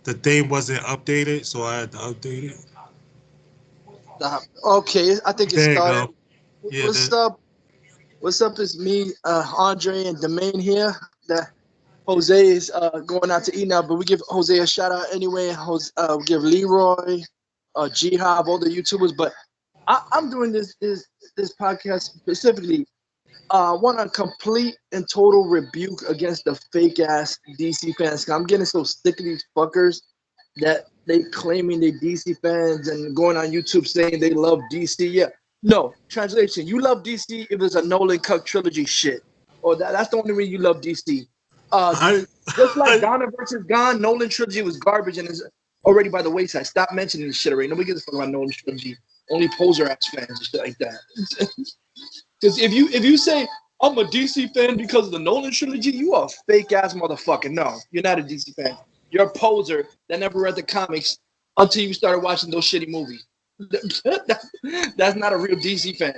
the thing wasn't updated, so I had to update it. Okay, I think it There you started. go. Yeah, What's the up? What's up? It's me, Andre, and Domain here. The Jose is going out to eat now, but we give Jose a shout out anyway. We give Leroy, Jihab, all the YouTubers. But I'm doing this podcast specifically. Want a complete and total rebuke against the fake ass DC fans. 'Cause I'm getting so sick of these fuckers that they claiming they DC fans and going on YouTube saying they love DC. Yeah, no translation. You love DC if it's a Nolan Cut trilogy shit, or that's the only reason you love DC. Uh, I, just like I Ghana versus Gone, Nolan trilogy was garbage and is already by the wayside. Stop mentioning this shit already. Nobody gives a fuck about Nolan trilogy. Only poser ass fans and shit like that. Because if you say I'm a DC fan because of the Nolan trilogy, you are a fake ass motherfucker. No, you're not a DC fan. You're a poser that never read the comics until you started watching those shitty movies. That's not a real DC fan.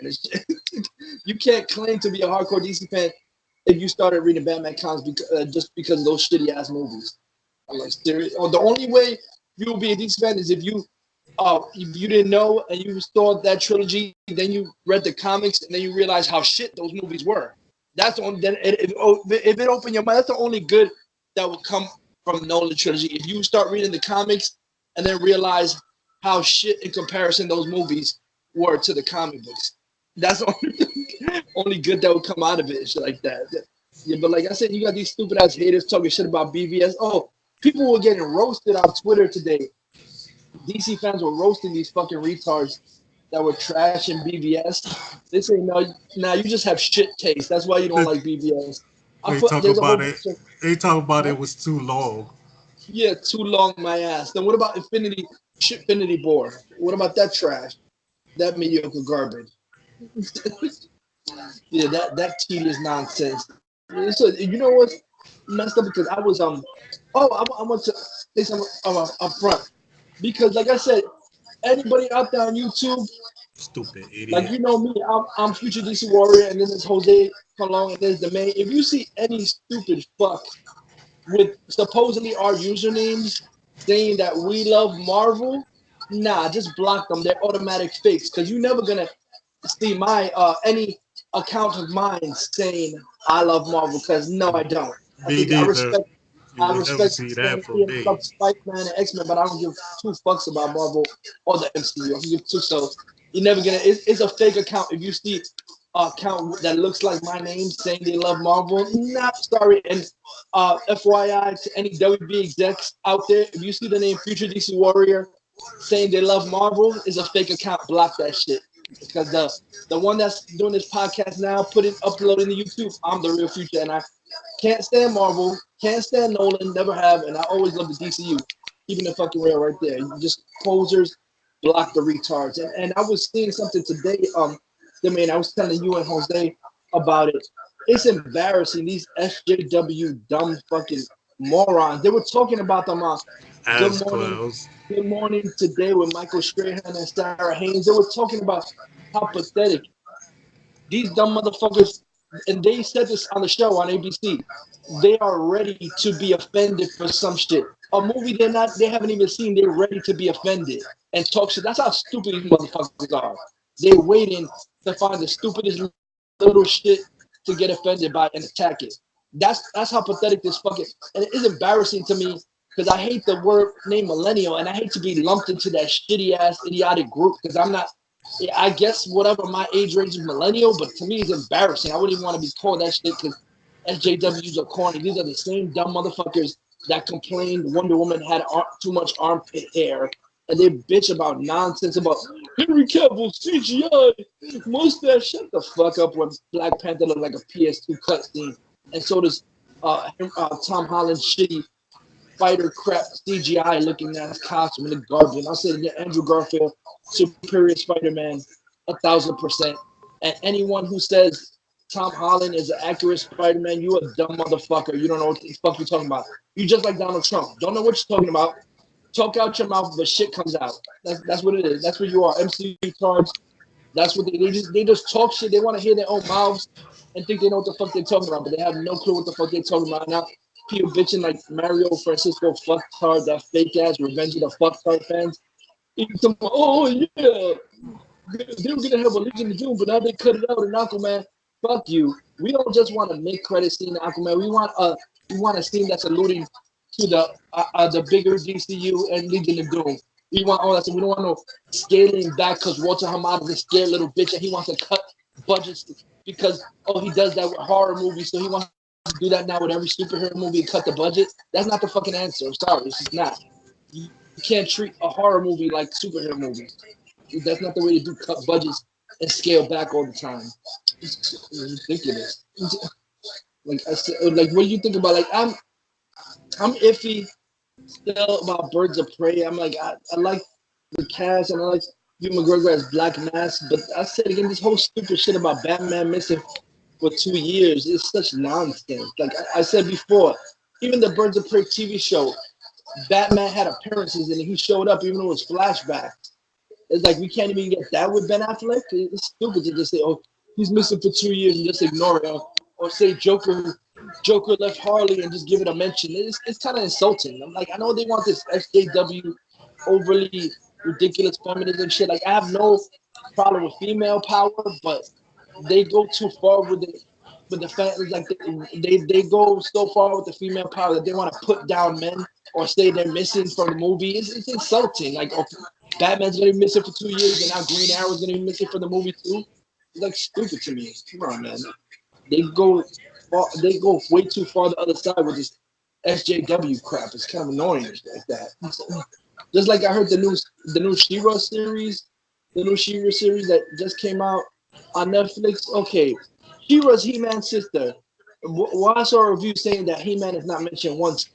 You can't claim to be a hardcore DC fan if you started reading Batman comics just because of those shitty ass movies. I'm like serious. Or the only way you will be a DC fan is if you didn't know and you saw that trilogy, then you read the comics and then you realize how shit those movies were. That's the only. Then if it opened your mind, that's the only good that would come from the Nolan trilogy. If you start reading the comics and then realize how shit in comparison those movies were to the comic books, that's the only good that would come out of it. Shit like that. Yeah, but like I said, you got these stupid ass haters talking shit about BVS. Oh, people were getting roasted on Twitter today. DC fans were roasting these fucking retards that were trashing BVS. They say no, now you just have shit taste. That's why you don't they, like BVS. they talk There's a whole about it. bunch of They talk about huh? it was too long. Yeah, too long my ass. Then what about Infinity Bore? What about that trash? That mediocre garbage. Yeah, that tedious nonsense. So you know what's messed up because I want to say something up front because like I said, anybody out there on YouTube, Stupid like idiot. you know me, I'm Future DC Warrior, and then there's Jose Colon, and there's the main. If you see any stupid fuck with supposedly our usernames saying that we love Marvel, nah, just block them. They're automatic fakes because you're never gonna see my any account of mine saying I love Marvel because no, I don't. I Me think I neither. respect. You I will never respect see that Stan Lee from and me. love Spider-Man and X-Men, but I don't give two fucks about Marvel or the MCU. I can give two. So you're never gonna. It's a fake account. If you see a account that looks like my name saying they love Marvel, not sorry. And FYI to any WB execs out there, if you see the name Future DC Warrior saying they love Marvel, is a fake account. Block that shit because the one that's doing this podcast now, uploading to YouTube, I'm the real Future, and I can't stand Marvel, can't stand Nolan, never have, and I always love the DCU. Keeping the fucking real right there. You just posers, block the retards. And I was seeing something today, I mean, I was telling you and Jose about it. It's embarrassing. These SJW dumb fucking morons. They were talking about them on Good As Morning, clowns. Good Morning Today with Michael Strahan and Sarah Haynes. They were talking about how pathetic these dumb motherfuckers, and they said this on the show on ABC. They are ready to be offended for some shit. A movie they haven't even seen. They're ready to be offended and talk shit. That's how stupid these motherfuckers are. They're waiting to find the stupidest little shit to get offended by and attack it. That's how pathetic this fucking. And it is embarrassing to me because I hate the word name millennial and I hate to be lumped into that shitty ass idiotic group because I'm not. Yeah, I guess whatever my age range is millennial, but to me it's embarrassing. I wouldn't even want to be called that shit because SJWs are corny. These are the same dumb motherfuckers that complained Wonder Woman had too much armpit hair, and they bitch about nonsense about Henry Cavill CGI mustache. Shut the fuck up when Black Panther looked like a PS2 cutscene, and so does Tom Holland's shitty fighter crap CGI looking ass costume in the garbage. And I said Andrew Garfield, superior Spider-Man, 1,000%. And anyone who says Tom Holland is an accurate Spider-Man, you a dumb motherfucker. You don't know what the fuck you're talking about. You just like Donald Trump. Don't know what you're talking about. Talk out your mouth, but shit comes out. That's what it is. That's what you are. MCU cards. That's what they just talk shit. They want to hear their own mouths and think they know what the fuck they're talking about, but they have no clue what the fuck they're talking about now. people bitching like Mario Francisco fucktard, that fake ass Revenge of the Fucktard fans. Even some, oh yeah, they were gonna have a Legion of Doom, but now they cut it out in Aquaman. Fuck you. We don't just want a mid credit scene in Aquaman. We want a scene that's alluding to the bigger DCU and Legion of Doom. We want all that. So we don't want no scaling back because Walter Hamada is a scared little bitch and he wants to cut budgets because he does that with horror movies, so he wants to do that now with every superhero movie and cut the budget. That's not the fucking answer. I'm sorry, it's just not. You can't treat a horror movie like superhero movies. That's not the way to do cut budgets and scale back all the time. It's ridiculous. Like I said, like what do you think about? Like I'm iffy still about Birds of Prey. I'm like I like the cast and I like Ewan McGregor as Black Mask, but I said again, this whole stupid shit about Batman missing for 2 years is such nonsense. Like I said before, even the Birds of Prey TV show, Batman had appearances and he showed up even though it was flashbacks. It's like we can't even get that with Ben Affleck. It's stupid to just say, "Oh, he's missing for 2 years" and just ignore it, or say Joker left Harley and just give it a mention. It's kind of insulting. I'm like, I know they want this SJW overly ridiculous feminism shit. Like I have no problem with female power, but they go too far with the fans. Like they go so far with the female power that they want to put down men or say they're missing from the movie. It's insulting. Like Batman's gonna be missing for 2 years and now Green Arrow's gonna be missing from the movie too. It's like stupid to me. Come on, man. They go way too far the other side with this SJW crap. It's kind of annoying like that. Just like I heard the new She-Ra series, that just came out on Netflix. Okay, She-Ra's He-Man's sister. Why I saw a review saying that He-Man is not mentioned once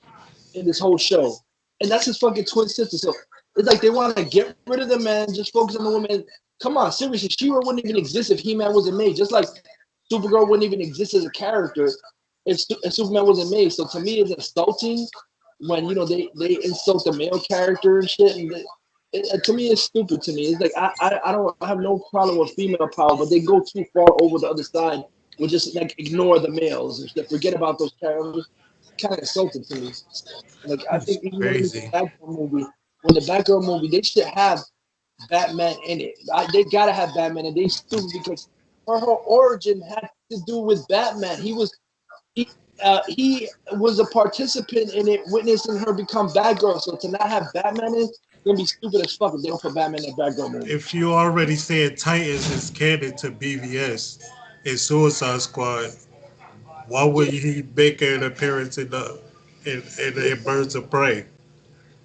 in this whole show, and that's his fucking twin sister. So it's like they want to get rid of the man, just focus on the woman. Come on, seriously, She-Ra wouldn't even exist if He-Man wasn't made. Just like Supergirl wouldn't even exist as a character if Superman wasn't made. So to me, it's insulting when they insult the male character and shit. And to me, it's stupid. To me, it's like I have no problem with female power, but they go too far over the other side. We just like ignore the males and shit, forget about those characters. Kind of insulting to me. Like I think even in the Batgirl movie, they should have Batman in it. They gotta have Batman, and they stupid because her origin had to do with Batman. He was a participant in it, witnessing her become Batgirl. So to not have Batman in, it's gonna be stupid as fuck if they don't put Batman in Batgirl movie. If you already said Titans is canon to BVS and Suicide Squad, why would he make an appearance in Birds of Prey?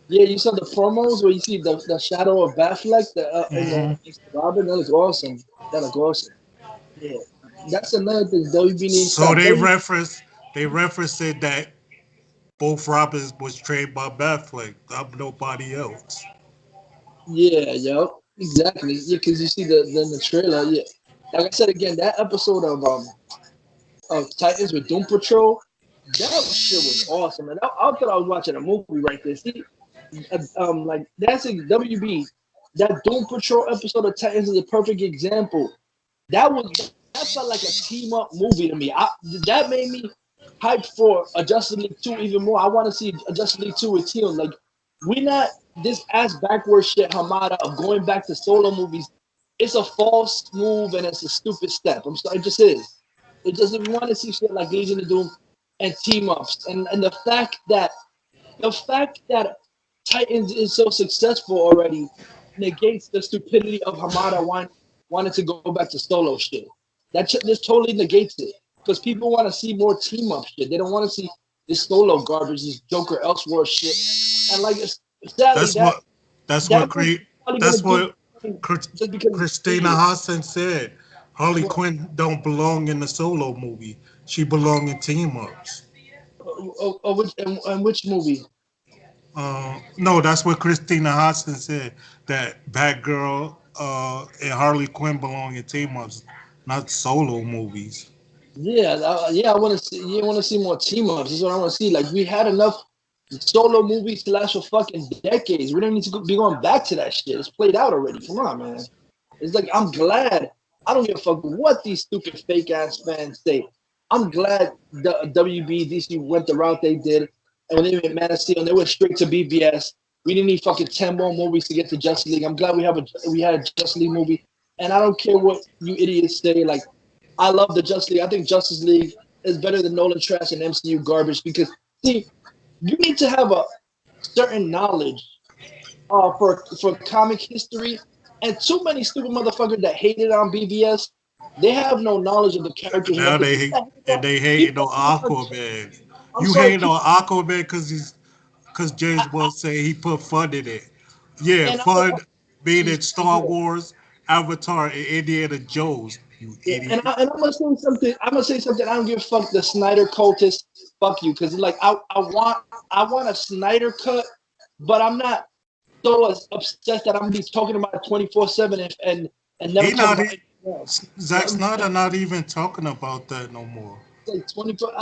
Yeah, you saw the promos where you see the shadow of Batfleck, in the Robin. That was awesome. That was awesome. Yeah, that's another thing. WB needs. So they referenced it that both Robins was trained by Batfleck. I'm nobody else. Yeah, yo, exactly. Yeah, because you see the trailer. Yeah, like I said again, that episode of Titans with Doom Patrol, that shit was awesome, and I thought I was watching a movie right there. See, like that's a WB. That Doom Patrol episode of Titans is a perfect example. That felt like a team up movie to me. That made me hype for a Justice League 2 even more. I want to see a Justice League 2 with team. Like we not this ass backward shit Hamada of going back to solo movies. It's a false move and it's a stupid step. I'm sorry, it just is. It doesn't want to see shit like Legion of Doom and team ups and the fact that Titans is so successful already negates the stupidity of Hamada wanting to go back to solo shit. That just totally negates it because people want to see more team up shit. They don't want to see this solo garbage, this Joker Elseworld shit. And like sadly, that's what Christina Hassan said. Harley Quinn don't belong in the solo movie. She belong in team ups. Which movie? No, that's what Christina Hodson said. That Batgirl and Harley Quinn belong in team ups, not solo movies. Yeah, I want to see. You want to see more team ups? This is what I want to see. Like we had enough solo movies to last for fucking decades. We don't need to be going back to that shit. It's played out already. Come on, man. It's like I'm glad. I don't give a fuck what these stupid fake ass fans say. I'm glad the WB DC went the route they did, and when they went Man of Steel, and they went straight to BVS. We didn't need fucking 10 more movies to get to Justice League. I'm glad we had a Justice League movie, and I don't care what you idiots say. Like, I love the Justice League. I think Justice League is better than Nolan trash and MCU garbage because see, you need to have a certain knowledge for comic history, and too many stupid motherfuckers that hated on BVS. They have no knowledge of the characters. Now they hate, and they hating on Aquaman. You hating on Aquaman because James Wan say he put fun in it. Yeah, and fun I, meaning Star yeah, Wars, Avatar, and Indiana Jones. You yeah, idiot. and I'm gonna say something. I'm gonna say something. I don't give a fuck the Snyder cultists. Fuck you, because like I want a Snyder cut, but I'm not so obsessed that I'm gonna be talking about it 24/7 and never He talk not about e- anything else. Zack Snyder not even talking about that no more. Like 24,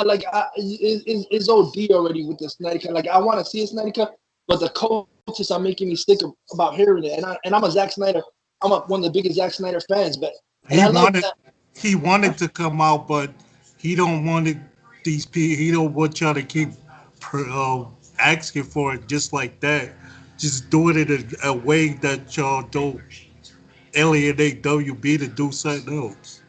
is OD already with the Snyder Cut. Like I want to see a Snyder Cut, but the cultists are making me sick about hearing it. And I'm a Zack Snyder. One of the biggest Zack Snyder fans, but and He I love wanted that. he wanted to come out, but he don't want it. These people, he don't want y'all to keep asking for it just like that. Just do it in a way that y'all don't alienate WB to do something else.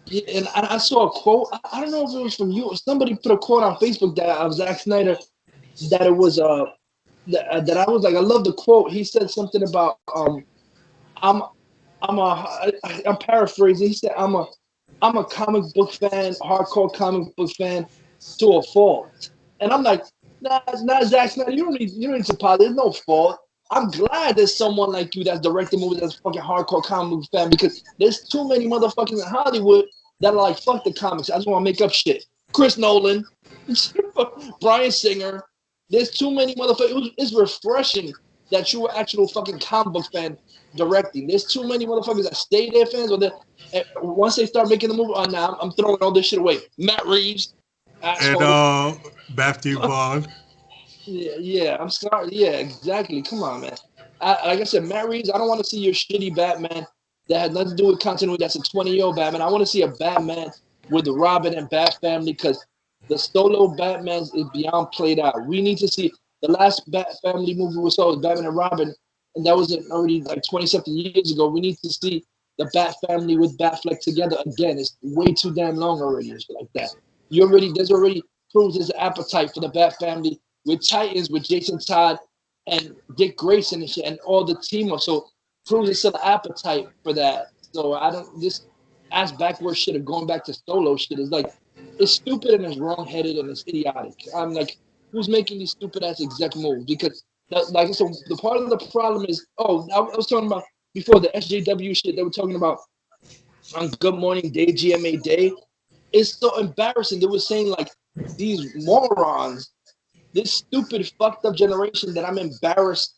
Yeah, and I saw a quote. I don't know if it was from you or somebody put a quote on Facebook that of Zack Snyder that it was that I was like I love the quote. He said something about I'm I'm paraphrasing. He said I'm a comic book fan, hardcore comic book fan to a fault. And I'm like, nah, it's not Zack Snyder. You don't need to apologize. There's no fault. I'm glad there's someone like you that's directing movies that's fucking hardcore comic book fan because there's too many motherfuckers in Hollywood that are like, fuck the comics. I just want to make up shit. Chris Nolan, Brian Singer. There's too many motherfuckers. It's refreshing that you were actual fucking comic book fan directing. There's too many motherfuckers that stay there fans, or once they start making the movie, oh, now I'm throwing all this shit away. Matt Reeves, And asshole. Matthew Vaughn. Yeah, yeah. I'm sorry. Yeah, exactly. Come on, man. Like I said, Matt Reeves, I don't want to see your shitty Batman that had nothing to do with continuity. That's a 20-year-old Batman. I want to see a Batman with the Robin and Bat family because the solo Batman is beyond played out. We need to see the last Bat family movie we saw was Batman and Robin, and that was already like 20 something years ago. We need to see the Bat family with Batfleck together again. It's way too damn long already. It's like that. There's already proves there's an appetite for the Bat family with Titans, with Jason Todd and Dick Grayson and shit, and all the team up. So proves there's still an appetite for that. So I don't this ass backward shit of going back to solo shit is like it's stupid and it's wrong headed and it's idiotic. I'm like, who's making these stupid ass exec moves? Because like so the part of the problem is I was talking about before the SJW shit they were talking about on Good Morning Day, GMA Day. It's so embarrassing. They were saying like these morons, this stupid fucked up generation that I'm embarrassed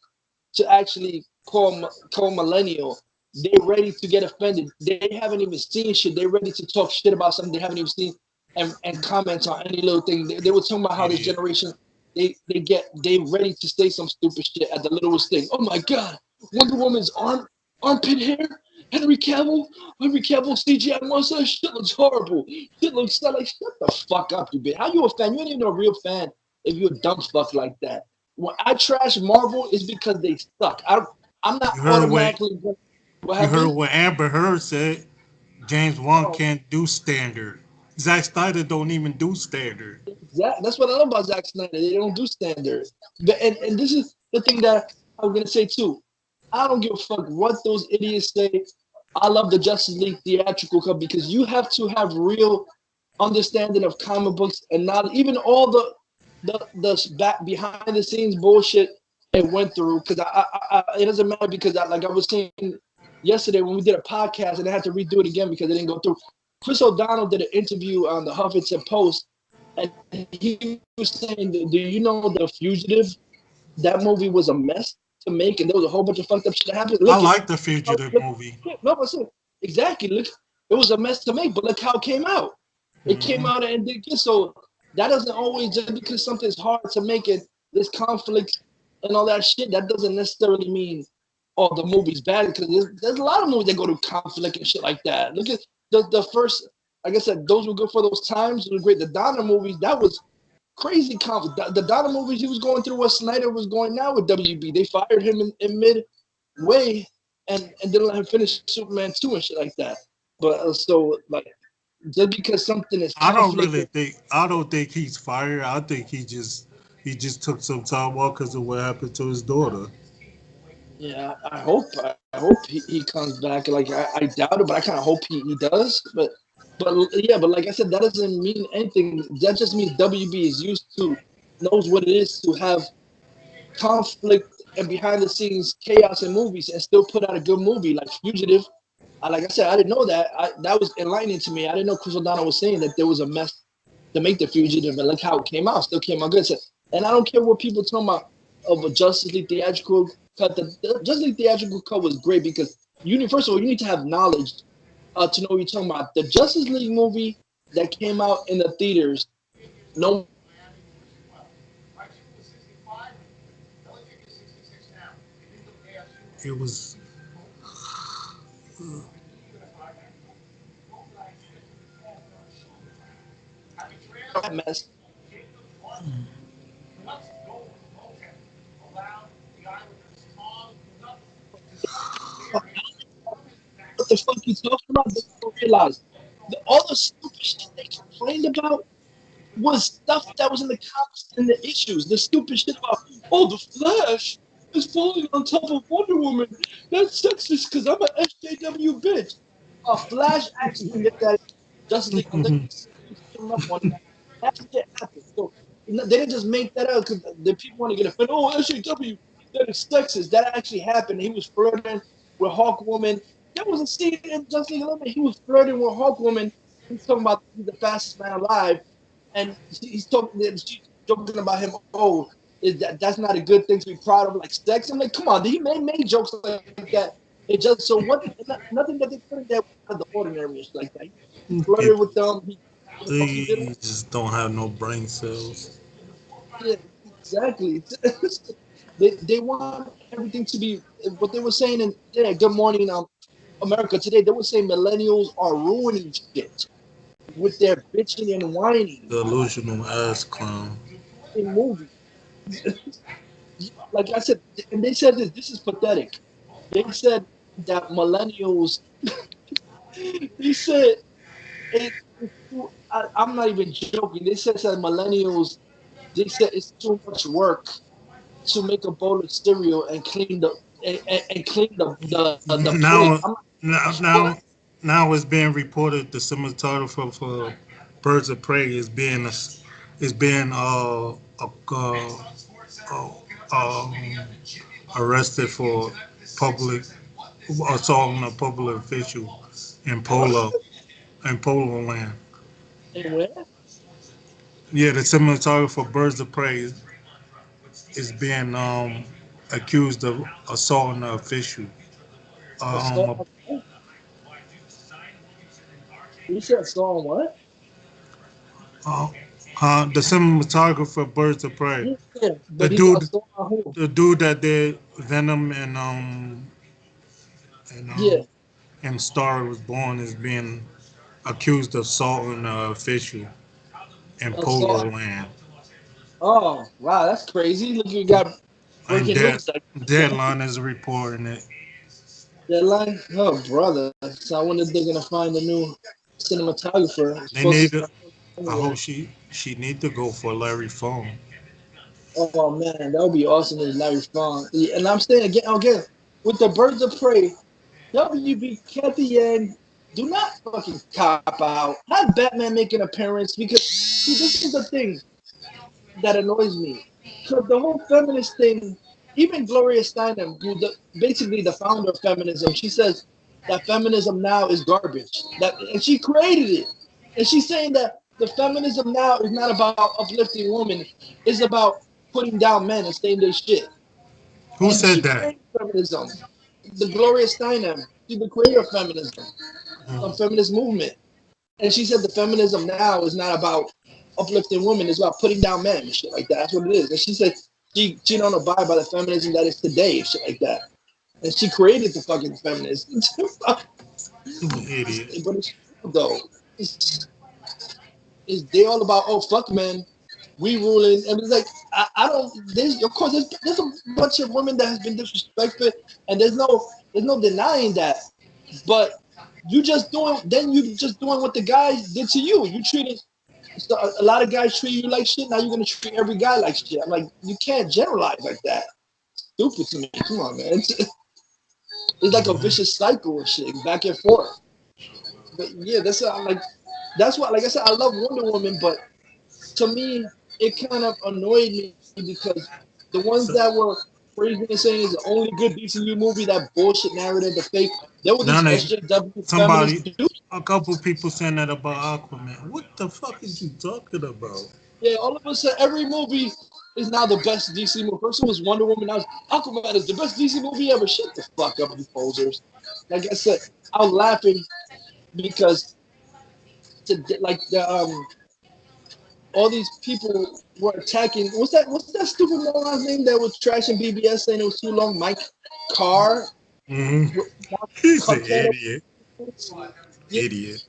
to actually call millennial. They're ready to get offended. They haven't even seen shit. They're ready to talk shit about something they haven't even seen and comment on any little thing. They were talking about how this Idiot. generation they ready to say some stupid shit at the littlest thing. Oh my god, Wonder Woman's armpit hair. Henry Cavill CGI mustache. Shit looks horrible. Shit looks like shut the fuck up, you bitch. How you a fan? You ain't even a real fan if you're a dumb fuck like that. When I trash Marvel, is because they suck. I'm not You heard what automatically. What you heard happened? what Amber Heard said. James Wan Oh, can't do standard. Zack Snyder don't even do standard. that's what I love about Zack Snyder. They don't do standard. And this is the thing that I'm gonna say too. I don't give a fuck what those idiots say. I love the Justice League theatrical cut because you have to have real understanding of comic books and not even all the back behind the scenes bullshit it went through. Because it doesn't matter because like I was saying yesterday when we did a podcast and I had to redo it again because it didn't go through. Chris O'Donnell did an interview on the Huffington Post and he was saying, "Do you know the Fugitive? That movie was a mess to make, and there was a whole bunch of fucked up shit that happened. I Look at like the Fugitive look, movie. no, but see, exactly. Look, it was a mess to make, but look how it came out. It came Hmm. out and did good. So that doesn't always just because something's hard to make it. There's conflict and all that shit. That doesn't necessarily mean oh the movie's bad because there's a lot of movies that go to conflict and shit like that. Look at the first. like I said, those were good for those times. It was great. The Donner movies, that was crazy. The Donner movies he was going through, what Snyder was going now with WB. They fired him in midway and didn't let him finish Superman 2 and shit like that. But so like just because something is conflict, I don't think he's fired. I think he just took some time off because of what happened to his daughter. yeah, I hope he comes back. Like I doubt it, but I kind of hope he does. But yeah, but like I said, that doesn't mean anything. That just means WB is used to knows what it is to have conflict and behind the scenes chaos in movies and still put out a good movie like Fugitive. Like I said, I didn't know that. That was enlightening to me. I didn't know Chris O'Donnell was saying that there was a mess to make the Fugitive, and look how it came out. Still came out good. So, and I don't care what people talking about of a Justice League theatrical cut. The Justice League theatrical cut was great because first of all you need to have knowledge to know what you're talking about. The Justice League movie that came out in the theaters, no It was mess. What the fuck you talking about? They don't realize all the stupid shit they complained about was stuff that was in the comics and the issues. The stupid shit about, oh, the Flash is falling on top of Wonder Woman. That's sexist because I'm an SJW bitch. Flash actually did that. Justice League Olympics came up on that. That shit happened. So they didn't just make that out because the people want to get offended. Oh, SJW, that is sexist. That actually happened. He was flirting with Hawkwoman. There was a scene in Justice League Olympics. He was flirting with Hawkwoman. He's talking about he's the fastest man alive and he's talking, she's joking about him. Oh, that's not a good thing to be proud of, like sex. I'm like, come on, he made jokes like that. It just so what? Nothing that they put in there out of the ordinary is like that. He flirted with them. What the fuck he did? they just don't have no brain cells. Yeah, exactly. They want everything to be what they were saying in Good Morning America today. They were saying millennials are ruining shit with their bitching and whining Delusional ass clown. in movies. Like I said, and they said this. This is pathetic. They said that millennials. They said I'm not even joking. They said that millennials. They said it's too much work to make a bowl of cereal and clean and clean the plate. Now, I'm now, like, what? now, now it's being reported the cinematographer for Birds of Prey is being uh, um, arrested for public assault on a public official in Polo land. And where? Yeah, the cinematographer for Birds of Prey is being accused of assaulting an official. Um, Assault. You said assault on what? uh, the cinematographer for Birds of Prey, Yeah, the but he's dude, assault on who? the dude that did Venom and Yeah, and Star was Born is being accused of assaulting an official in Polo assault. land. Oh wow, that's crazy. Look, you got And breaking news. Like Deadline is reporting it. deadline. Oh brother, so I wonder if they're gonna find a new cinematographer. It's They supposed to need to. start I hope anywhere. she need to go for Larry Fong. Oh man, that would be awesome if Larry Fong. Yeah, and I'm saying again, with the Birds of Prey, WB Kathy Yang, do not fucking cop out. Have Batman make an appearance because see, this is the thing that annoys me. Because the whole feminist thing, even Gloria Steinem, basically the founder of feminism, she says that feminism now is garbage. And she created it. And she's saying that the feminism now is not about uplifting women, it's about putting down men and saying their shit. Who And said she that? created feminism. The Gloria Steinem, she's the creator of feminism, Mm. feminist movement. And she said the feminism now is not about uplifting women, it's about putting down men and shit like that. That's what it is. And she said she don't abide by the feminism that is today and shit like that. And she created the fucking feminism. Idiot. But it's true though. It's, is they all about fuck man, we ruling, and it's like I don't. There's of course there's a bunch of women that has been disrespected, and there's no denying that. But you just doing what the guys did to you. You treated so a lot of guys treat you like shit. Now you're gonna treat every guy like shit. I'm like, you can't generalize like that. Stupid to me. Come on, man. It's like a Mhm. vicious cycle of shit, back and forth. But yeah, that's what I'm like. That's what, like I said, I love Wonder Woman, but to me, it kind of annoyed me because the ones that So, were praising and saying it's the only good DCU movie, that bullshit narrative, the fake, there were now these they SJW feminist somebody dudes. a couple people saying that about Aquaman. What the fuck is you talking about? Yeah, all of a sudden, every movie is now the best DC movie. First it was Wonder Woman, now it's Aquaman is the best DC movie ever. Shut the fuck up, you posers. Like I said, I was laughing because like all these people were attacking. What's that stupid moron's name that was trashing BBS saying it was too long? Mike Carr. Hmm. Mark He's an Carcano. idiot. Yeah, Idiot.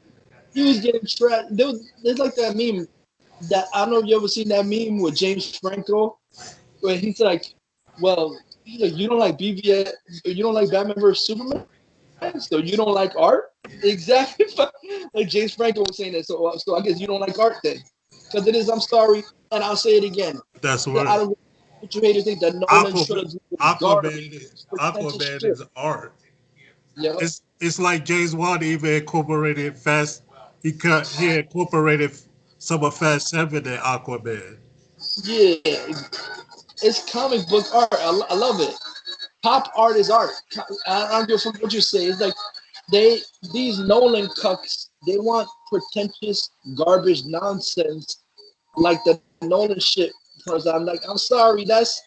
he was getting trashed. There's like that meme that I don't know if you ever seen that meme with James Franco where he's like, well, he's like, you don't like BVS, you don't like Batman versus Superman, so you don't like art? Exactly. Like James Franco was saying that. So I guess you don't like art then, because it is. I'm sorry, and I'll say it again. That's I what don't know what you haters think that Nolan Aquaman. trilogy was garbage. It's pretentious Aquaman shit. is art. Yep. It's like James Wan even incorporated Fast. He incorporated some of Fast Seven in Aquaman. Yeah, it's comic book art. I love it. Pop art is art. I don't give a fuck what you say. It's like they these Nolan cucks. They want pretentious garbage nonsense like the Nolan shit. Because I'm like, I'm sorry. That's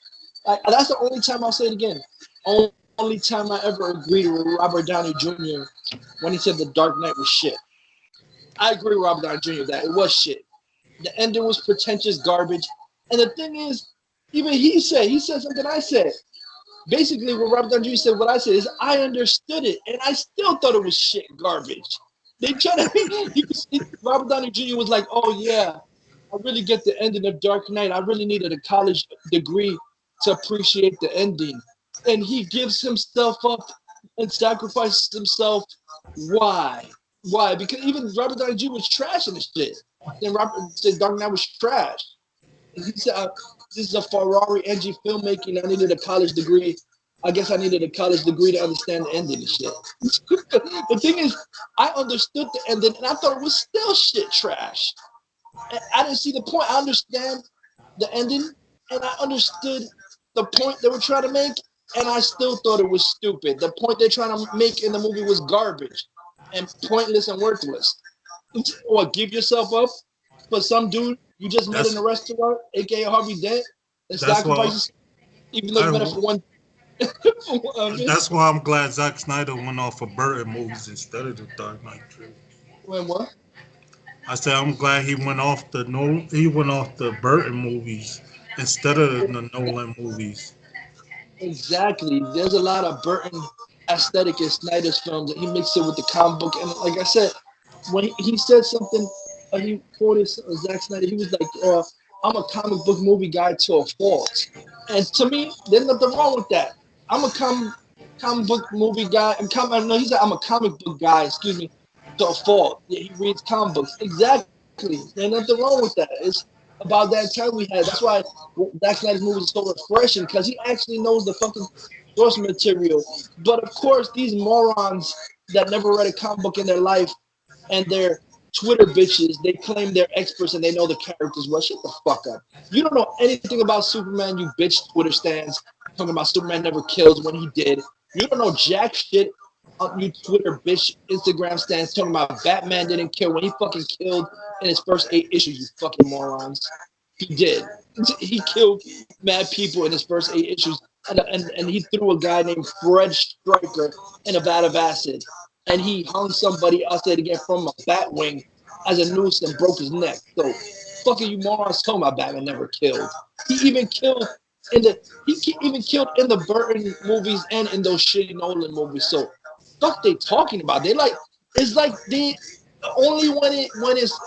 the only time I'll say it again. Only time I ever agreed with Robert Downey Jr. when he said the Dark Knight was shit. I agree with Robert Downey Jr. that it was shit. The ending was pretentious garbage. And the thing is, even he said something I said. Basically, what Robert Downey Jr. said, what I said is, I understood it, and I still thought it was shit garbage. They try to, Robert Downey Jr. was like, oh yeah, I really get the ending of Dark Knight. I really needed a college degree to appreciate the ending. And he gives himself up and sacrifices himself. Why? Why? Because even Robert Downey Jr. was trashing the shit. Then Robert said Dark Knight was trash. And he said, this is a Ferrari engine filmmaking. I needed a college degree. I guess I needed a college degree to understand the ending and shit. The thing is, I understood the ending and I thought it was still shit trash. And I didn't see the point. I understand the ending and I understood the point they were trying to make, and I still thought it was stupid. The point they're trying to make in the movie was garbage and pointless and worthless. What, give yourself up for some dude you just met in That's a restaurant, aka Harvey Dent, and that's why sacrifices, even though you met it I for one. that's why I'm glad Zack Snyder went off of Burton movies instead of the Dark Knight trilogy. When what? I said I'm glad he went off the Burton movies instead of the Nolan movies. Exactly. There's a lot of Burton aesthetic in Snyder's films. He mixed it with the comic book, and like I said, when he said something, he quoted Zack Snyder. He was like, "I'm a comic book movie guy to a fault," and to me, there's nothing wrong with that. I'm a comic book movie guy. No, he said I'm a comic book guy. Excuse me, to a fault. Yeah, he reads comic books. Exactly. There's nothing wrong with that. It's about that time we had. That's why Zack Snyder's movies are so refreshing because he actually knows the fucking source material. But of course, these morons that never read a comic book in their life and they're Twitter bitches, they claim they're experts and they know the characters well. Shut the fuck up. You don't know anything about Superman, you bitch Twitter stands talking about Superman never kills when he did. You don't know jack shit on you Twitter bitch Instagram stands talking about Batman didn't kill when he fucking killed in his first 8 issues, you fucking morons. He did. He killed mad people in his first 8 issues, and he threw a guy named Fred Stryker in a vat of acid, and he hung somebody, I'll say it again, from a bat wing as a noose and broke his neck. So, fucking you morons talking about Batman never killed. He even killed even killed in the Burton movies and in those shitty Nolan movies. So, fuck they talking about? They like it's like they Only when it's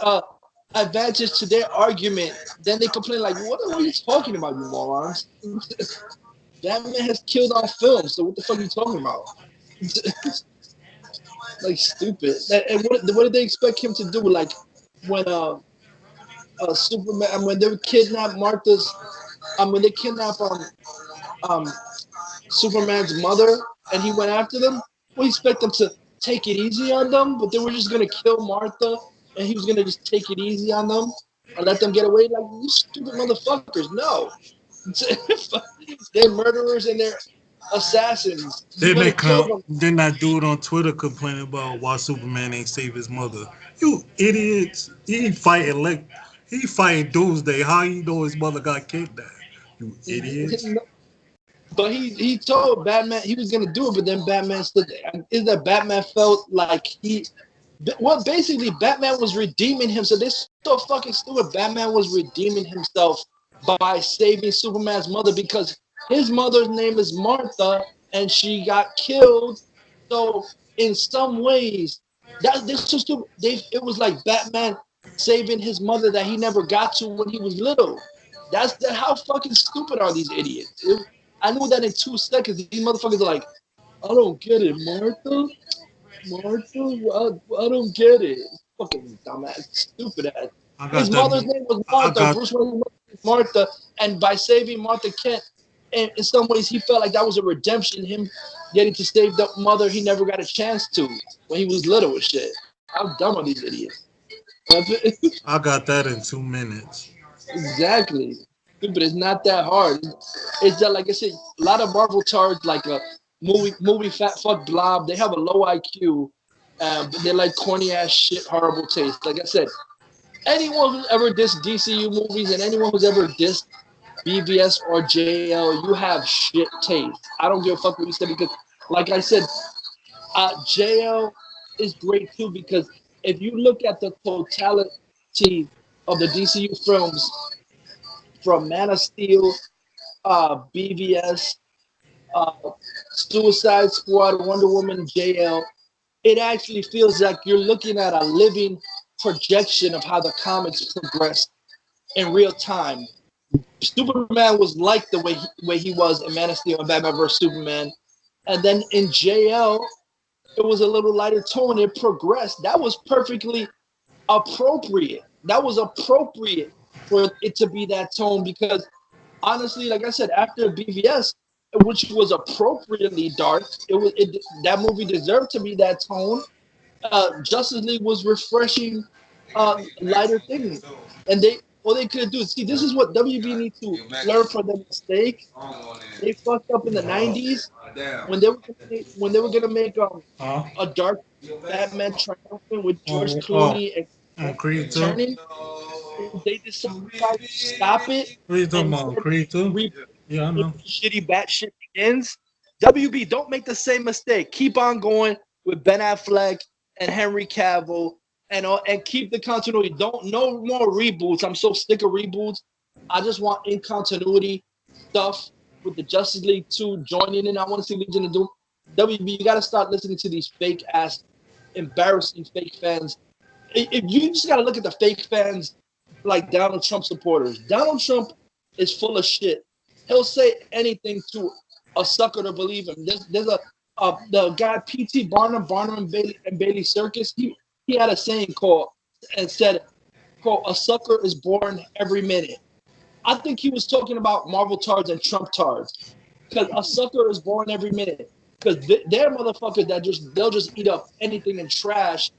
advantage to their argument, then they complain like, "What are you talking about, you morons?" That man has killed on film, so what the fuck are you talking about? Like stupid. And what did they expect him to do? Like when Superman, when they kidnapped Martha's, when they kidnapped um Superman's mother, and he went after them. We expect them to take it easy on them, but they were just gonna kill Martha, and he was gonna just take it easy on them and let them get away. Like you stupid motherfuckers! No, they're murderers and they're assassins. You're Then gonna they kill come. them. Then that dude on Twitter complaining about why Superman ain't save his mother. You idiots! He fighting Doomsday. How you know his mother got kidnapped? You idiots! But he told Batman he was gonna do it, but then Batman said, "Is that Batman felt like he?" Well, basically, Batman was redeeming himself. This so fucking stupid. Batman was redeeming himself by saving Superman's mother because his mother's name is Martha and she got killed. So in some ways, that this was stupid. It was like Batman saving his mother that he never got to when he was little. That's that. How fucking stupid are these idiots? I knew that in 2 seconds. These motherfuckers are like, I don't get it, Martha. Martha, I don't get it. Fucking dumbass, stupid ass. I His got that. mother's name was I Martha. got. Bruce Wayne's mother was Martha, and by saving Martha Kent, in some ways, he felt like that was a redemption. Him getting to save the mother he never got a chance to when he was little and shit. How dumb are these idiots? I got that in 2 minutes. Exactly. But it's not that hard. It's that, like I said, a lot of Marvel tards, like a movie Fat Fuck Blob, they have a low IQ. But they like corny ass shit, horrible taste. Like I said, anyone who's ever dissed DCU movies and anyone who's ever dissed BVS or JL, you have shit taste. I don't give a fuck what you said because, like I said, JL is great too because if you look at the totality of the DCU films, from Man of Steel, BVS, uh, Suicide Squad, Wonder Woman, JL, it actually feels like you're looking at a living projection of how the comics progressed in real time. Superman was like the way he was in Man of Steel and Batman vs Superman, and then in JL, it was a little lighter tone. It progressed. That was perfectly appropriate. That was appropriate for it to be that tone because honestly, like I said, after BVS, which was appropriately dark, that movie deserved to be that tone. Justice League was refreshing, lighter thing, and they all they could do. See, this is what WB need to learn from their mistake. They fucked up in the '90s when they were gonna make Huh? a dark Batman triumphant with George Oh, Clooney and on Creed 2? returning. They decided to stop it What are you talking and about? instead Creed 2? reboot Yeah, I with know. shitty Batshit Begins. WB, don't make the same mistake. Keep on going with Ben Affleck and Henry Cavill and keep the continuity. Don't no more reboots. I'm so sick of reboots. I just want in continuity stuff with the Justice League 2 joining in. I want to see Legion of Doom. WB, you got to start listening to these fake ass, embarrassing fake fans. If you just got to look at the fake fans like Donald Trump supporters. Donald Trump is full of shit. He'll say anything to a sucker to believe him. There's the guy P.T. Barnum and Bailey Circus. He had a saying called and said, "quote A sucker is born every minute." I think he was talking about Marvel tards and Trump tards because a sucker is born every minute. Because they're motherfuckers that they'll just eat up anything in trash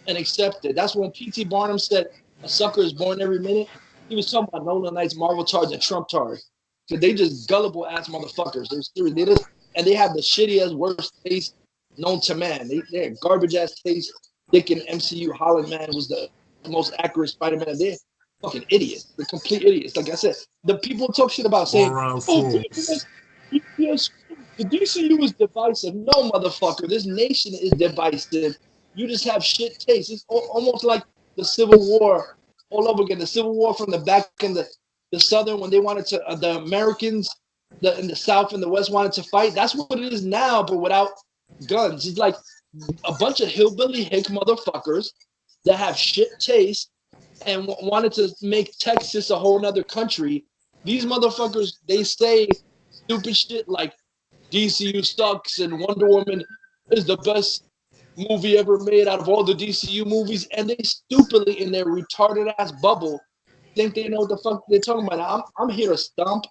and accept it. That's when P.T. Barnum said a sucker is born every minute. He was talking about Nolan Knights, Marvel tards, and Trump tards. Because they just gullible ass motherfuckers. They're serious. And they have the shittiest, worst taste known to man. They're garbage ass taste. Dick in MCU, Holland Man was the most accurate Spider-Man. They're fucking idiots. They're complete idiots. Like I said, the people talk shit about All saying, around oh, fools. BTS, the DCU is divisive. No, motherfucker. This nation is divisive. You just have shit taste. It's almost like the Civil War all over again. The Civil War from the back in the Southern when they wanted to, the Americans in the South and the West wanted to fight. That's what it is now, but without guns. It's like a bunch of hillbilly hick motherfuckers that have shit taste and wanted to make Texas a whole nother country. These motherfuckers, they say stupid shit like DCU sucks and Wonder Woman is the best movie ever made out of all the DCU movies, and they stupidly in their retarded ass bubble think they know what the fuck they're talking about. I'm here to stomp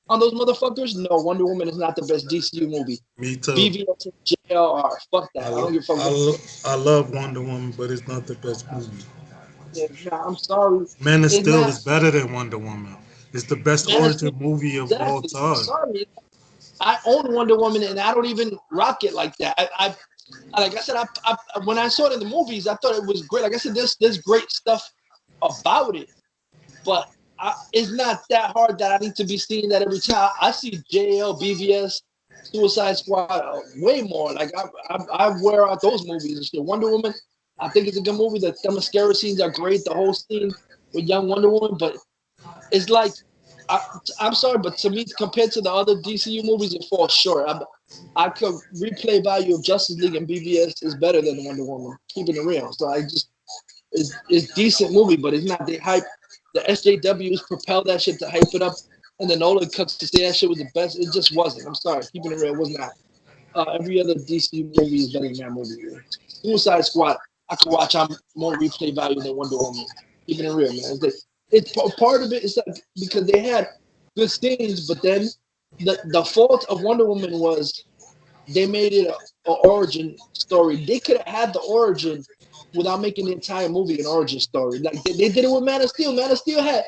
on those motherfuckers. No, Wonder Woman is not the best DCU movie. Me too. BVS and JLR. Fuck that. I don't give a fuck. I love Wonder Woman, but it's not the best movie. Yeah, nah, I'm sorry. Man of It's Steel not. is better than Wonder Woman. It's the best Man of origin Steel, movie of all exactly. I'm time. sorry. I own Wonder Woman, and I don't even rock it like that. Like I said, when I saw it in the movies, I thought it was great. Like I said, there's great stuff about it, but it's not that hard that I need to be seeing that every time. I see JL, BVS, Suicide Squad way more. Like I wear out those movies and shit. Wonder Woman, I think it's a good movie. The mascara scenes are great. The whole scene with young Wonder Woman, but it's like I'm sorry, but to me, compared to the other DCU movies, it falls short. I could replay value of Justice League and BVS is better than Wonder Woman. Keeping it real, so I just it's decent movie, but it's not the hype. The SJWs propelled that shit to hype it up, and the Nolan cuts to say that shit was the best. It just wasn't. I'm sorry, keeping it real, it was not. Every other DCU movie is better than that movie. Suicide Squad, I could watch on more replay value than Wonder Woman. Keeping it real, man. It's part of it is like because they had good scenes, but then the fault of Wonder Woman was they made it a origin story. They could have had the origin without making the entire movie an origin story. Like they did it with Man of Steel. Man of Steel had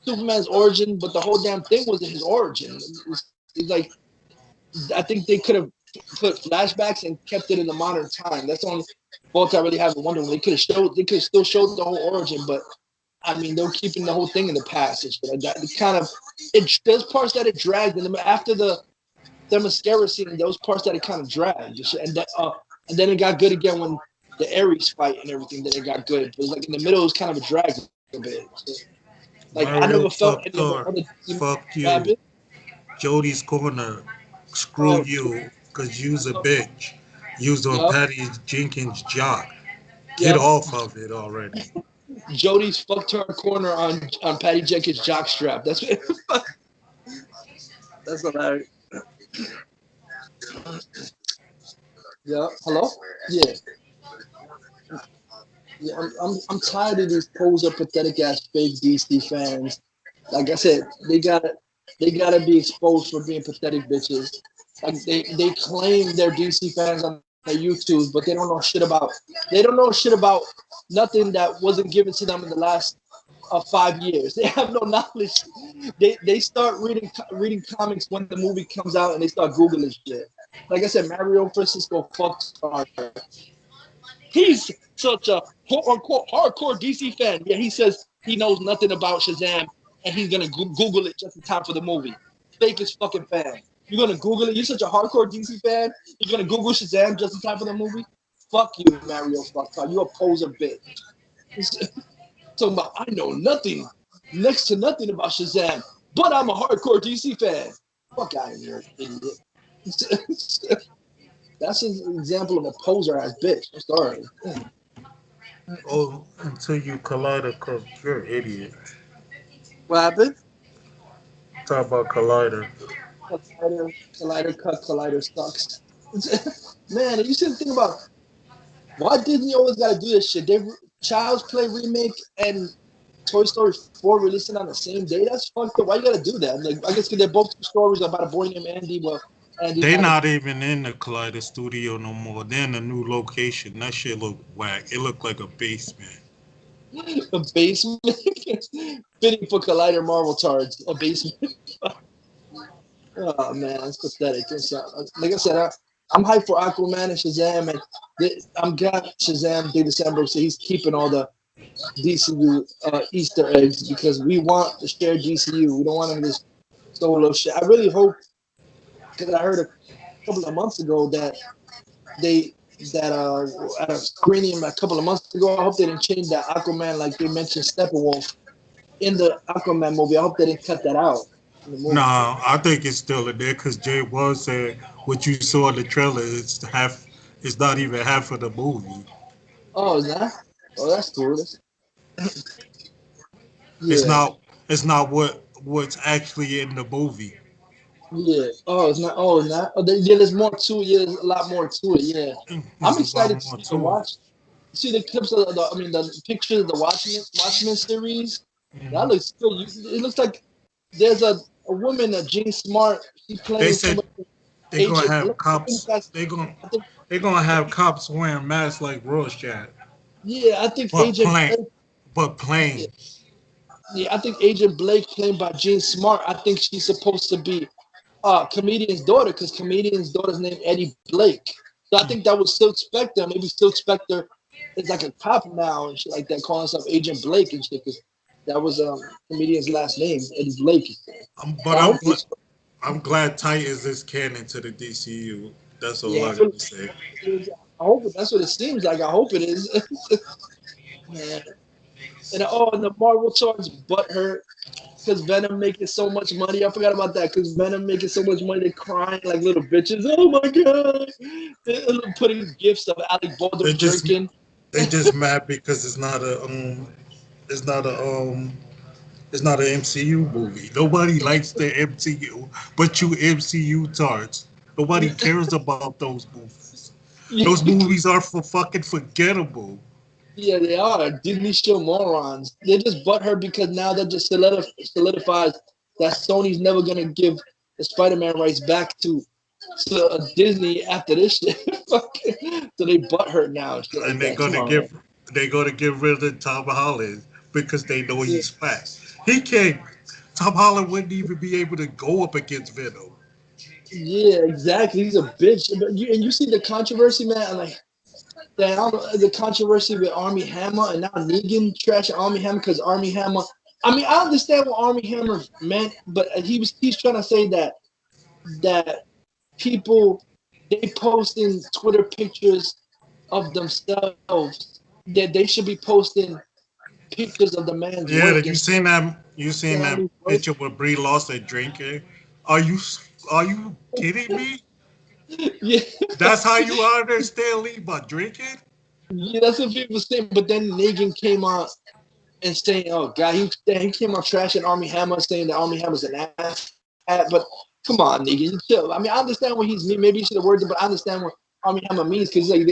Superman's origin, but the whole damn thing wasn't his origin. It's like I think they could have put flashbacks and kept it in the modern time. That's the only fault I really have with Wonder Woman. They could have still showed the whole origin, but I mean, they're keeping the whole thing in the past and shit like that. It kind of there's parts that it dragged, and after the mascara scene, those parts that it kind of dragged, and then it got good again when the Ares fight and everything. Then it got good, but like in the middle, it was kind of a drag a bit. So, like Mario, I never felt any of Thor, the other. fuck you. Habit. Jody's corner, screw you, cause you's a bitch. You's on Yep, Patty Jenkins' jock. Get yep. off of it already. Jody's fucked her corner on Patty Jenkins' jockstrap. That's what. That's hilarious. Yeah. Hello. Yeah. Yeah. I'm tired of these poser, pathetic ass fake DC fans. Like I said, they gotta be exposed for being pathetic bitches. Like they claim they're DC fans on their YouTube, but they don't know shit about nothing that wasn't given to them in the last 5 years. They have no knowledge. They start reading comics when the movie comes out and they start googling shit. Like I said, Mario Francisco fucks Carter. He's such a quote unquote hardcore DC fan. Yeah, he says he knows nothing about Shazam and he's gonna Google it just in time for the movie. Fakest fucking fan. You're gonna Google it. You're such a hardcore DC fan. You're gonna Google Shazam just in time for the movie. Fuck you, Mario. Fuck you. A poser bitch. Talking about I know nothing, next to nothing about Shazam, but I'm a hardcore DC fan. Fuck out of here, idiot. That's an example of a poser ass bitch. I'm sorry. Oh, until you Collider Cook, you're an idiot. What happened? Talk about Collider. Collider sucks. Man, you should think about why Disney always got to do this shit. They Child's Play remake and Toy Story 4 releasing on the same day. That's fucked up. Why you got to do that? Like, I guess because they're both stories about a boy named Andy. Well, Andy. They not even in the Collider studio no more. They're in a new location. That shit look whack. It looked like a basement. A basement. Fitting for Collider Marvel Tards. A basement. Oh man, it's pathetic. Like I said, I'm hyped for Aquaman and Shazam, and I'm glad Shazam did December, so he's keeping all the DCU Easter eggs because we want the shared DCU. We don't want him to solo shit. I really hope because I heard a couple of months ago that at a screening a couple of months ago. I hope they didn't change that Aquaman like they mentioned Steppenwolf in the Aquaman movie. I hope they didn't cut that out. Nah, I think it's still in there because Jay was said what you saw in the trailer is half. It's not even half of the movie. Oh, is that? Oh, that's cool. It's Yeah, not. It's not what's actually in the movie. yeah. Oh, it's not. Oh, not. Oh, yeah, there's more to it. Yeah, there's a lot more to it. Yeah, I'm There's a lot excited to more see the to it. watch. See the clips of the. I mean, the pictures of the Watchmen series. That Mhm. looks good. It looks like there's a woman, Jean Smart. She's They playing said somebody, they're gonna Agent have Blake. I think cops. that's. They're gonna I think. they're gonna I have think. cops wearing masks like Rorschach, Yeah, I think but Agent plain, Blake. but Yeah, plain. yeah, I think Agent Blake, played by Jean Smart. I think she's supposed to be comedian's daughter because comedian's daughter's named Eddie Blake. So I think that was Silk Spectre. Maybe Silk Spectre is like a cop now and shit like that, calling himself Agent Blake and shit. Cause that was comedian's last name, Eddie Blake. But I hope this. I'm glad Titans is canon to the DCU. That's all Yeah, I gotta say. I hope that's what it seems like. I hope it is. Man. And the Marvel talks butt hurt because Venom making so much money. I forgot about that because Venom making so much money, they're crying like little bitches. Oh my god! They're putting gifts of Alec They Baldwin just jerking. they just mad because it's not a it's not an MCU movie. Nobody likes the MCU, but you MCU tards. Nobody cares about those movies. Those movies are for fucking forgettable. Yeah, they are Disney show morons. They just butt her because now that just solidifies that Sony's never gonna give the Spider-Man rights back to Disney after this shit. So they butt her now and shit like And they're that. Come gonna on, man. get rid of Tom Holland because they know Yeah, he's fat. He can't. Tom Holland wouldn't even be able to go up against Venom. yeah, exactly. He's a bitch. But you see the controversy, man. I'm like, damn, I don't know, the controversy with Army Hammer and now Negan trash Army Hammer because Army Hammer. I mean, I understand what Army Hammer meant, but he's trying to say that people they posting Twitter pictures of themselves that they should be posting pictures of the man's Yeah, work that and you seen that Stanley's work. picture with Brie Larson drinking? Are you are you kidding me? Yeah, That's how you understand Lee by drinking? yeah, that's what people say. But then Negan came out and saying, "Oh God," he came out trashing Army Hammer, saying that Army Hammer's an ass. But come on, nigga, you chill. I mean, I understand what he's maybe he should have worded it, but I understand what Army Hammer means because like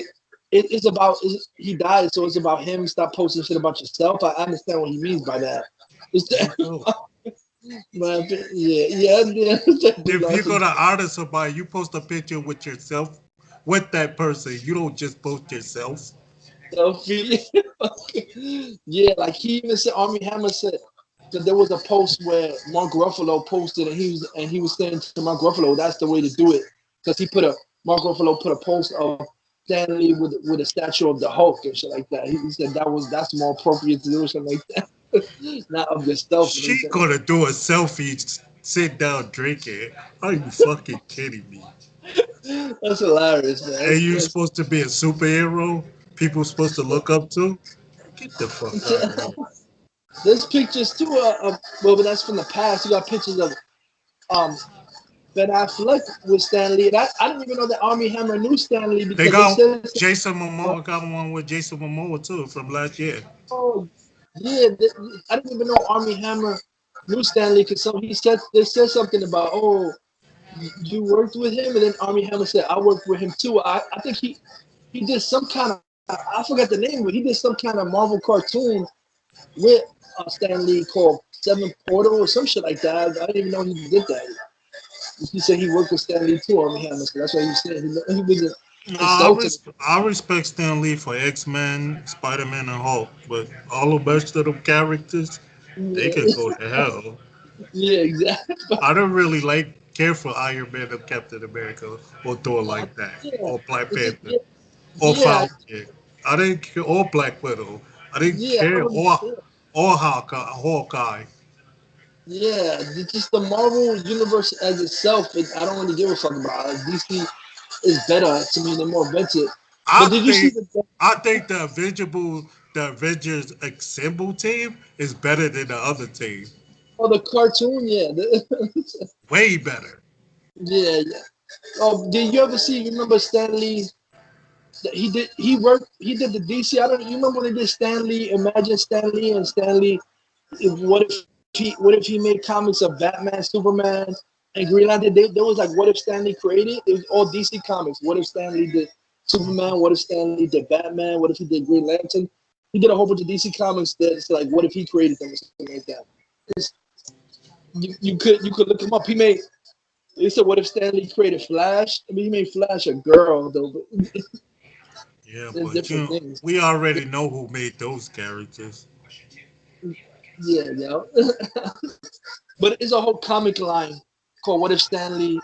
it's about he died, so it's about him. Stop posting shit about yourself. I understand what he means by that. It's Me too. but yeah. If you're gonna honor somebody, you post a picture with yourself, with that person. You don't just post yourself. Selfie. Yeah, like he even said, Army Hammer said that there was a post where Mark Ruffalo posted, and he was saying to Mark Ruffalo, "That's the way to do it," because Mark Ruffalo put a post of Stan Lee with a statue of the Hulk and shit like that. He said that's more appropriate to do or something like that, not of yourself. And he She said, gonna do a selfie, sit down drinking. Are you fucking kidding me? "That's hilarious, man. And you supposed to be a superhero? People supposed to look up to? Get the fuck out of here. There's pictures too. Well, but that's from the past. You got pictures of um Ben Affleck with Stan Lee. And I didn't even know that Army Hammer knew Stan Lee They because they got said, Jason Momoa got one with Jason Momoa too from last year. "Oh, yeah." I didn't even know Army Hammer knew Stan Lee because they said something about, "Oh, you worked with him," and then Army Hammer said, "I worked with him too." I think he did some kind of I forgot the name, but he did some kind of Marvel cartoon with Stan Lee called Seven Portal or some shit like that. I didn't even know he did that. He said he worked with Stan Lee too, Army Hammer. So that's why he said he wasn't insulting. I respect Stan Lee for X Men, Spider Man, and Hulk, but all the rest of them characters, they Yeah, could go to hell. yeah, exactly. I don't really care for Iron Man or Captain America or Thor Uh, like that, yeah, or Black it's just, Panther, yeah, or yeah, Falcon. I didn't care, or Black Widow. I didn't yeah. I care, don't really care. or Hawkeye. Yeah, it's just the Marvel universe as itself. I don't really give a fuck about it. DC is better to me. They're more inventive. I But did you see think the I think the Avengers Assemble team is better than the other team. the cartoon? Yeah, Way better. yeah, yeah. Oh, did you ever see? You remember Stan Lee? He did the DC. I don't. You remember when they did Stanley? Imagine Stanley and Stanley. What if he made comics of Batman, Superman, and Green Lantern? There was like, what if Stanley created? It was all DC comics. What if Stanley did Superman? What if Stanley did Batman? What if he did Green Lantern? He did a whole bunch of DC comics that's like, what if he created them or something like that? It's, you could look him up. He made. They said, what if Stanley created Flash? I mean, he made Flash a girl though. But Yeah, there's but different things. we already know who made those characters. Yeah, yeah. But it's a whole comic line called "What If Stanley?"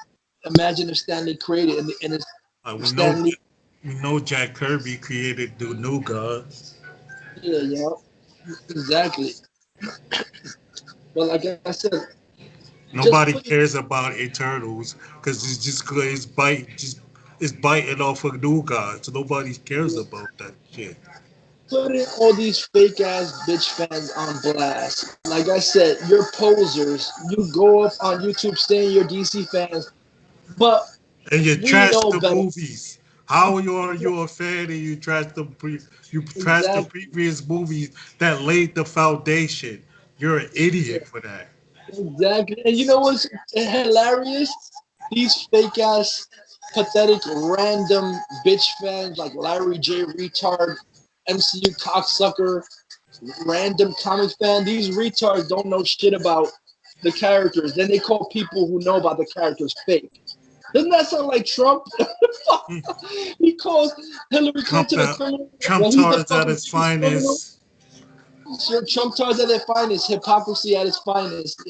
Imagine if Stanley created, and it's We know Stanley. Jack Kirby created the New Gods. Yeah, yeah, exactly. But like I said, just Nobody put cares about Eternals because it's just it's biting off of New Gods. So nobody cares about that shit. putting all these fake ass bitch fans on blast. Like I said, you're posers. You go up on YouTube saying you're DC fans, but And you we trash know the better. movies. How are you a fan and you trash the Exactly. previous movies that laid the foundation? You're an idiot for that. Exactly. And you know what's hilarious? These fake ass, pathetic, random bitch fans like Larry J. Retard, MCU cocksucker, random comic fan. These retards don't know shit about the characters. Then they call people who know about the characters fake. Doesn't that sound like Trump? He calls Hillary Trump, Clinton a criminal. Trump Well, he's the tards at fucking his biggest criminal. finest. Sir, Trump tards at their finest, hypocrisy at its finest.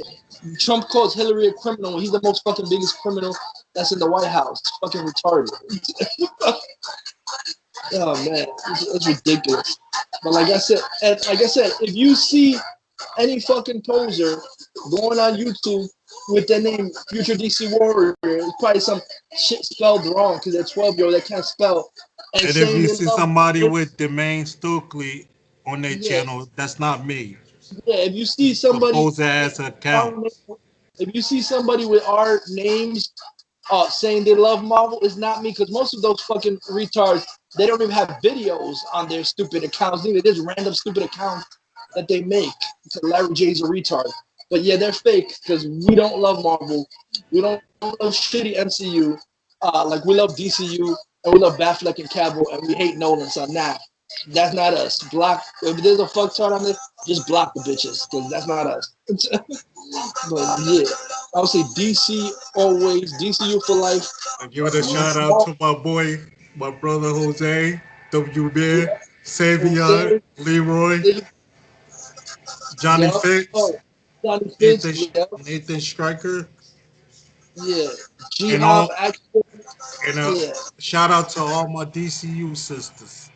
Trump calls Hillary a criminal. He's the most fucking biggest criminal that's in the White House. Fucking retarded. Oh man, it's ridiculous. But like I said, if you see any fucking poser going on YouTube with their name Future DC Warrior, it's probably some shit spelled wrong because they're 12-year-old that can't spell, and And if saying you they see love. somebody with Jermaine Stokely on their Yeah, channel, that's not me. yeah. If you see somebody Supposed ass our account. name, if you see somebody with our names saying they love Marvel, it's not me because most of those fucking retards, they don't even have videos on their stupid accounts. Either there's random stupid accounts that they make. So Larry J's a retard. But yeah, they're fake because we don't love Marvel. We don't love shitty MCU. Like we love DCU and we love Batfleck and Cavill and we hate Nolan. So nah, that's not us. Block. If there's a fucktard on there, just block the bitches because that's not us. But yeah, I would say DC always, DCU for life. I give it a shout out to my boy, my brother Jose, W. Man, Savion, Jose, Leroy, Johnny yup. Fitz, Oh, Johnny Fitz, Nathan, yep. Nathan Stryker, Yeah. G and Hop all Action, and yeah. shout out to all my DCU sisters.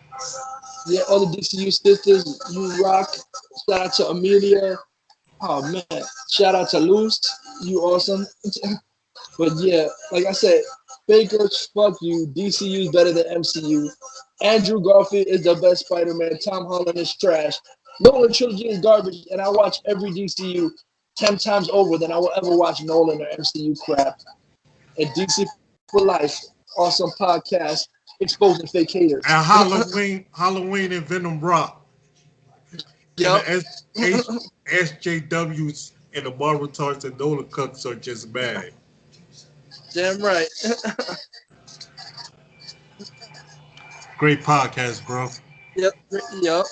Yeah, all the DCU sisters, you rock. Shout out to Amelia. Oh man. Shout out to Luce. You awesome. But yeah, like I said, Fakers, fuck you. DCU is better than MCU. Andrew Garfield is the best Spider-Man. Tom Holland is trash. Nolan trilogy is garbage, and I watch every DCU 10 times over than I will ever watch Nolan or MCU crap. And DC for Life, awesome podcast, exposing fake haters. And Halloween and Venom Rock, and Yep. the SJWs and the Marvel Tarts and Nolan Cooks are just bad. Damn right. Great podcast, bro. Yep. Yep.